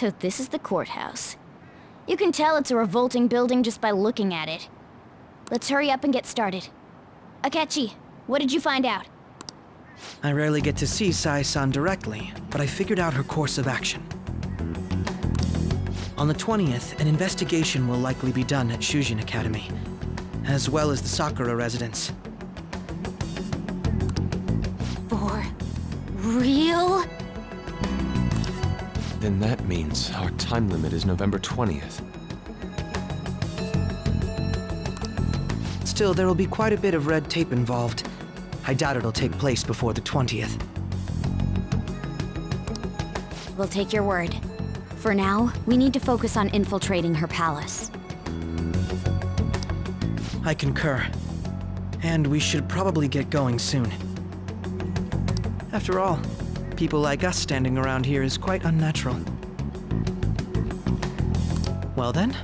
So this is the courthouse. You can tell it's a revolting building just by looking at it. Let's hurry up and get started. Akechi, what did you find out? I rarely get to see Sae-san directly, but I figured out her course of action. On the 20th, an investigation will likely be done at Shujin Academy, as well as the Sakura residence. For real? Then that means our time limit is November 20th. Still, there will be quite a bit of red tape involved. I doubt it'll take place before the 20th. We'll take your word. For now, we need to focus on infiltrating her palace. I concur. And we should probably get going soon. After all, people like us standing around here is quite unnatural. Well then?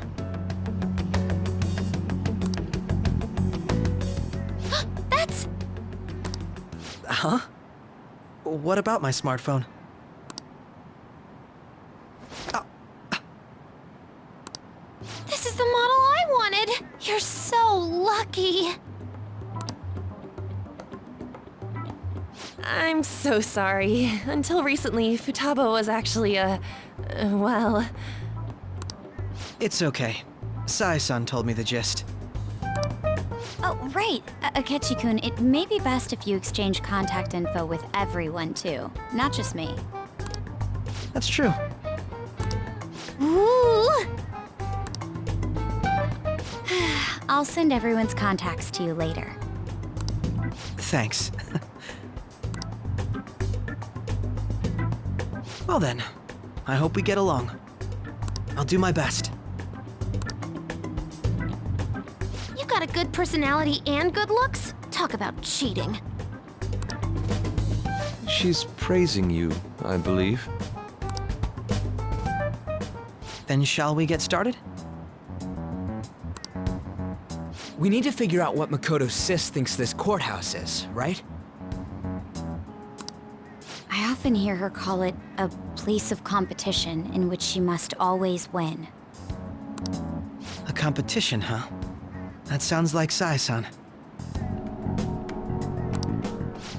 That's... Huh? What about my smartphone? This is the model I wanted! You're so lucky! I'm so sorry. Until recently, Futaba was actually well... It's okay. Sae-san told me the gist. Oh, right. Akechi-kun, it may be best if you exchange contact info with everyone, too. Not just me. That's true. Ooh! I'll send everyone's contacts to you later. Thanks. Well then, I hope we get along. I'll do my best. You got a good personality and good looks? Talk about cheating. She's praising you, I believe. Then shall we get started? We need to figure out what Makoto Sis thinks this courthouse is, right? I often hear her call it a place of competition in which she must always win. A competition, huh? That sounds like Sae-san.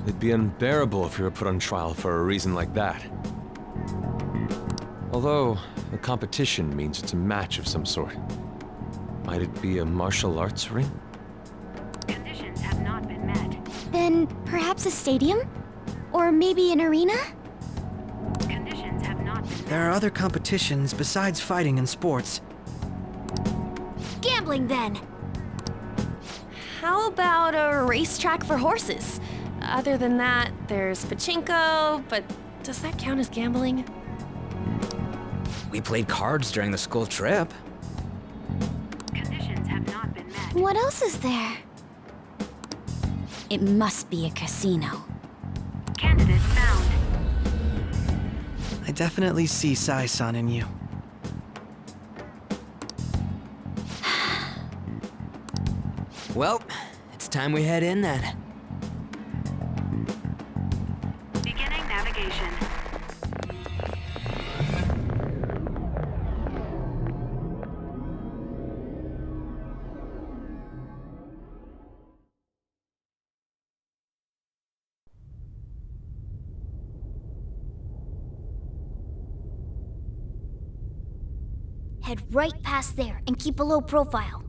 It'd be unbearable if you were put on trial for a reason like that. Although, a competition means it's a match of some sort. Might it be a martial arts ring? Conditions have not been met. Then perhaps a stadium? Or maybe an arena? Conditions have not been met. There are other competitions besides fighting and sports. Gambling, then! How about a racetrack for horses? Other than that, there's pachinko, but does that count as gambling? We played cards during the school trip. Conditions have not been met. What else is there? It must be a casino. Candidate found. I definitely see Sae-san in you. Well, it's time we head in then. Beginning navigation. Head right past there and keep a low profile.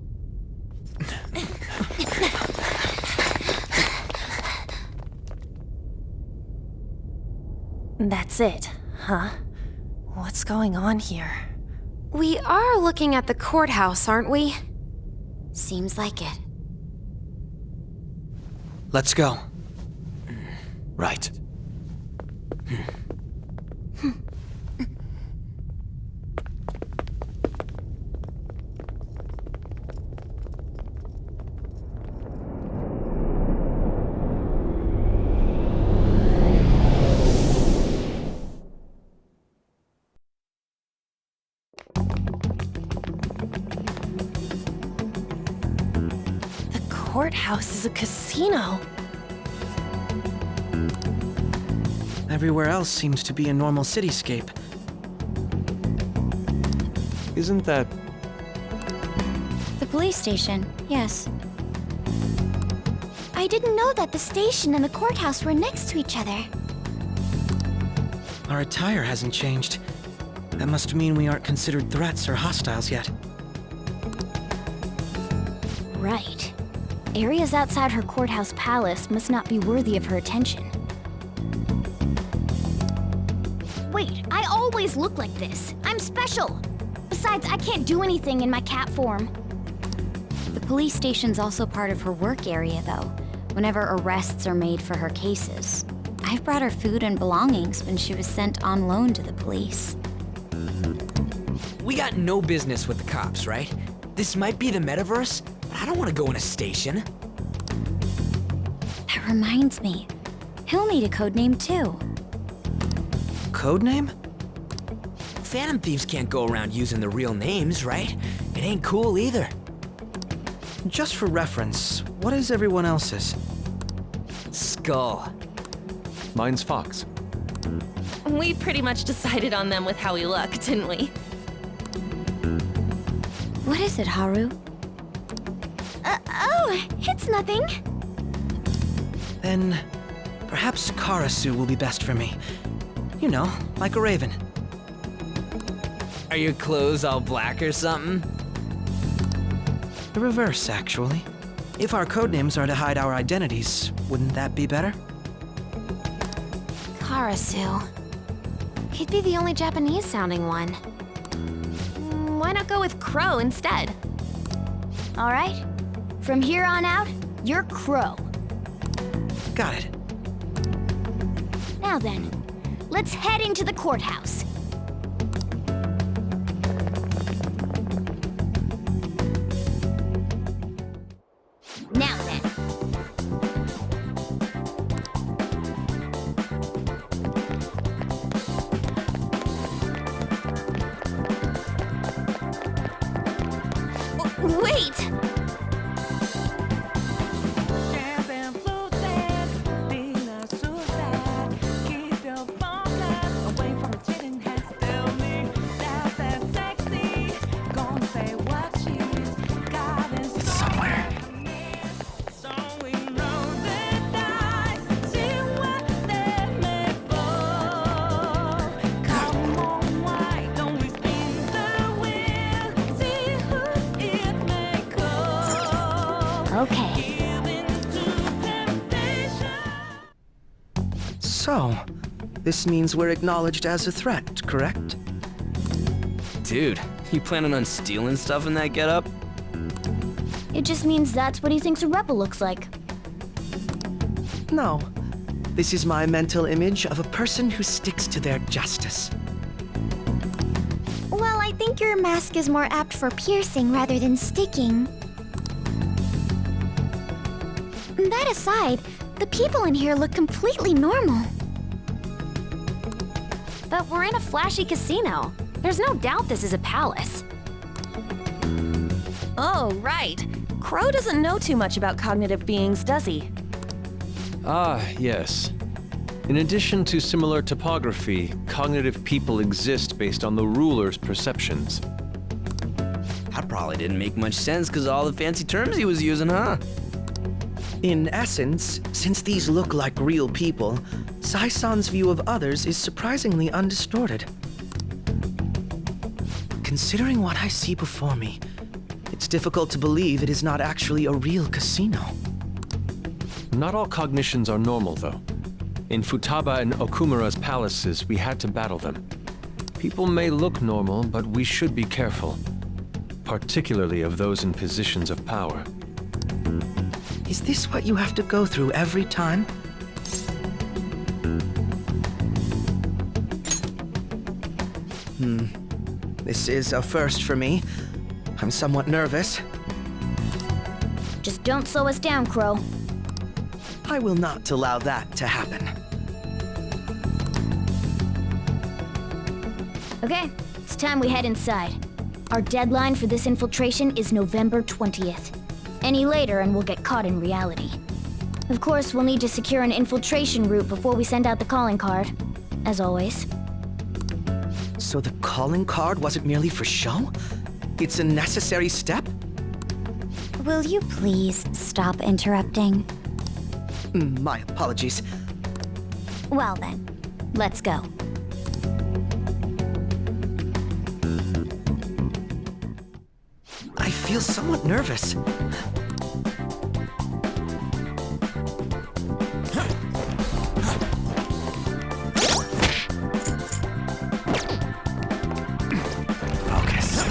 That's it, huh? What's going on here? We are looking at the courthouse, aren't we? Seems like it. Let's go. Right. The courthouse is a casino. Everywhere else seems to be a normal cityscape. Isn't that... The police station, yes. I didn't know that the station and the courthouse were next to each other. Our attire hasn't changed. That must mean we aren't considered threats or hostiles yet. Right. Areas outside her courthouse palace must not be worthy of her attention. Wait, I always look like this. I'm special. Besides, I can't do anything in my cat form. The police station's also part of her work area, though, whenever arrests are made for her cases. I've brought her food and belongings when she was sent on loan to the police. We got no business with the cops, right? This might be the metaverse, but I don't want to go in a station. That reminds me. Hill made a codename too. Codename? Phantom thieves can't go around using their real names, right? It ain't cool either. Just for reference, what is everyone else's? Skull. Mine's Fox. We pretty much decided on them with how we look, didn't we? What is it, Haru? Oh, it's nothing. Then perhaps Karasu will be best for me. You know, like a raven. Are your clothes all black or something? The reverse, actually. If our codenames are to hide our identities, wouldn't that be better? Karasu. He'd be the only Japanese-sounding one. Why not go with Crow instead? All right. From here on out, you're Crow. Got it. Now then, let's head into the courthouse. Now then. Wait! It's somewhere. Okay. So, this means we're acknowledged as a threat, correct? Dude, you planning on stealing stuff in that getup? It just means that's what he thinks a rebel looks like. No. This is my mental image of a person who sticks to their justice. Well, I think your mask is more apt for piercing rather than sticking. That aside, the people in here look completely normal. But we're in a flashy casino. There's no doubt this is a palace. Oh, right. Crow doesn't know too much about cognitive beings, does he? Ah, yes. In addition to similar topography, cognitive people exist based on the ruler's perceptions. That probably didn't make much sense because of all the fancy terms he was using, huh? In essence, since these look like real people, Sai-san's view of others is surprisingly undistorted. Considering what I see before me, it's difficult to believe it is not actually a real casino. Not all cognitions are normal, though. In Futaba and Okumura's palaces, we had to battle them. People may look normal, but we should be careful. Particularly of those in positions of power. Is this what you have to go through every time? This is a first for me. I'm somewhat nervous. Just don't slow us down, Crow. I will not allow that to happen. Okay, it's time we head inside. Our deadline for this infiltration is November 20th. Any later and we'll get caught in reality. Of course, we'll need to secure an infiltration route before we send out the calling card, as always. So the calling card wasn't merely for show? It's a necessary step? Will you please stop interrupting? My apologies. Well then, let's go. I feel somewhat nervous. Focus.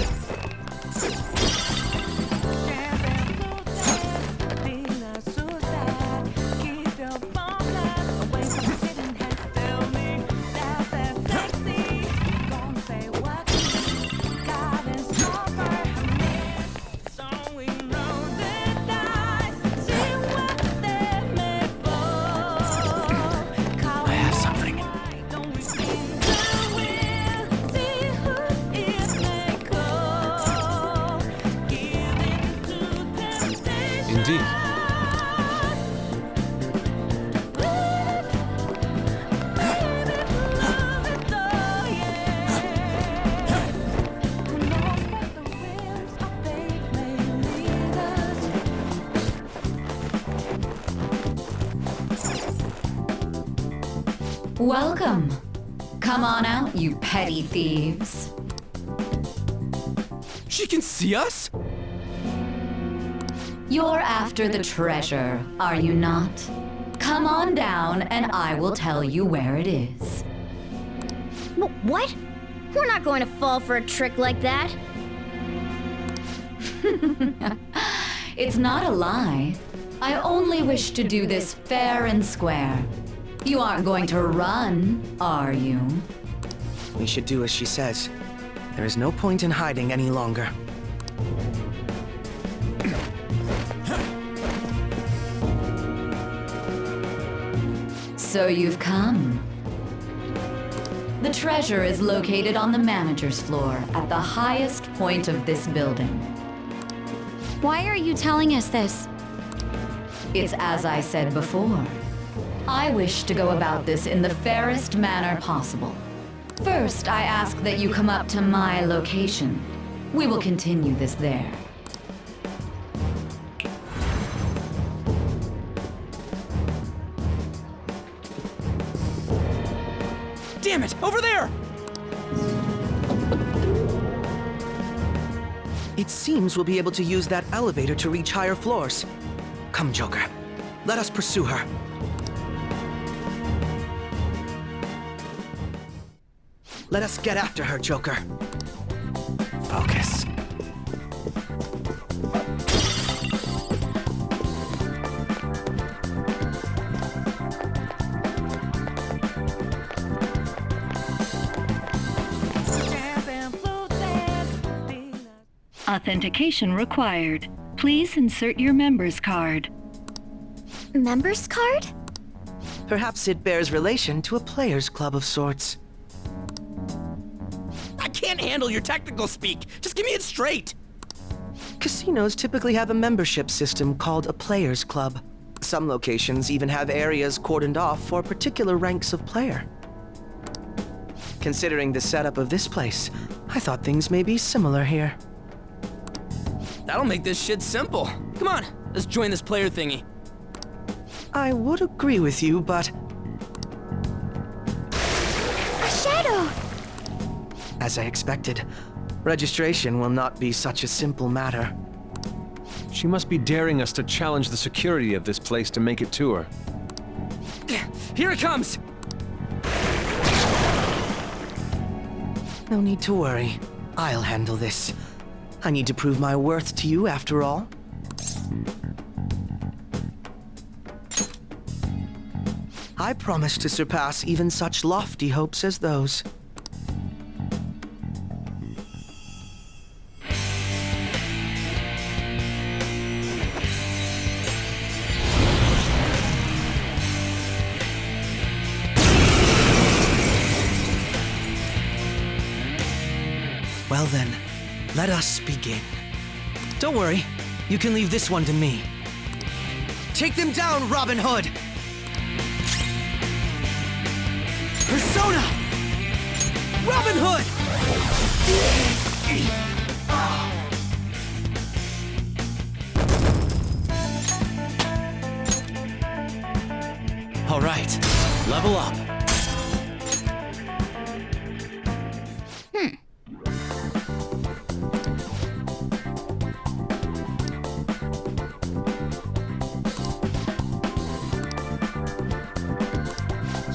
I have something. Indeed. Welcome. Come on out, you petty thieves. She can see us? You're after the treasure, are you not? Come on down and I will tell you where it is. What? We're not going to fall for a trick like that. It's not a lie. I only wish to do this fair and square. You aren't going to run, are you? We should do as she says. There is no point in hiding any longer. So you've come. The treasure is located on the manager's floor at the highest point of this building. Why are you telling us this? It's as I said before. I wish to go about this in the fairest manner possible. First, I ask that you come up to my location. We will continue this there. Damn it, over there! It seems we'll be able to use that elevator to reach higher floors. Come, Joker. Let us pursue her. Let us get after her, Joker. Focus. Authentication required. Please insert your member's card. Members card? Perhaps it bears relation to a players' club of sorts. I can't handle your technical speak. Just give me it straight. Casinos typically have a membership system called a players' club. Some locations even have areas cordoned off for particular ranks of player. Considering the setup of this place, I thought things may be similar here. That'll make this shit simple. Come on, let's join this player thingy. I would agree with you, but A shadow! as I expected, registration will not be such a simple matter. She must be daring us to challenge the security of this place to make it to her. Here it comes! No need to worry. I'll handle this. I need to prove my worth to you, after all. I promise to surpass even such lofty hopes as those. Well then, let us begin. Don't worry, you can leave this one to me. Take them down, Robin Hood! Persona! Robin Hood! All right, level up.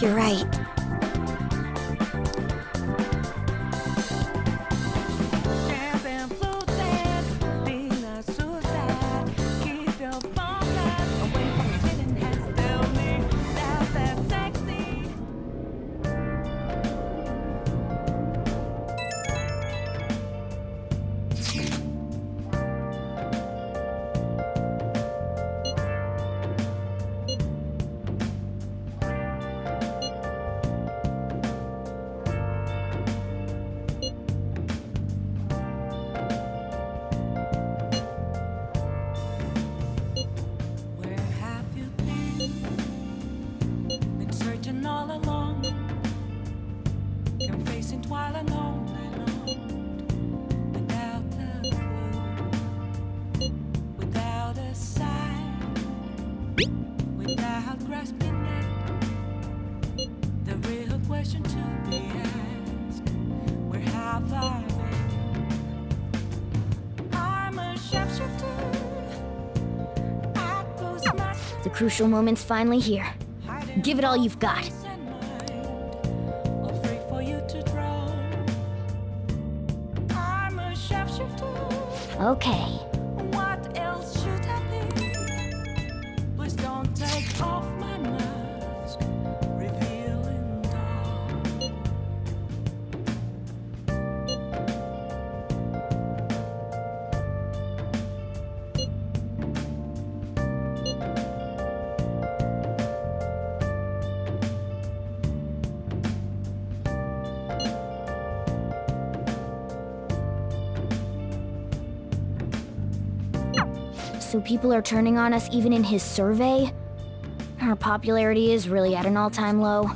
You're right. The crucial moment's finally here. Give it all you've got. Okay. What else should I be? Please don't take off my mask, revealing dark. So people are turning on us even in his survey? Our popularity is really at an all-time low.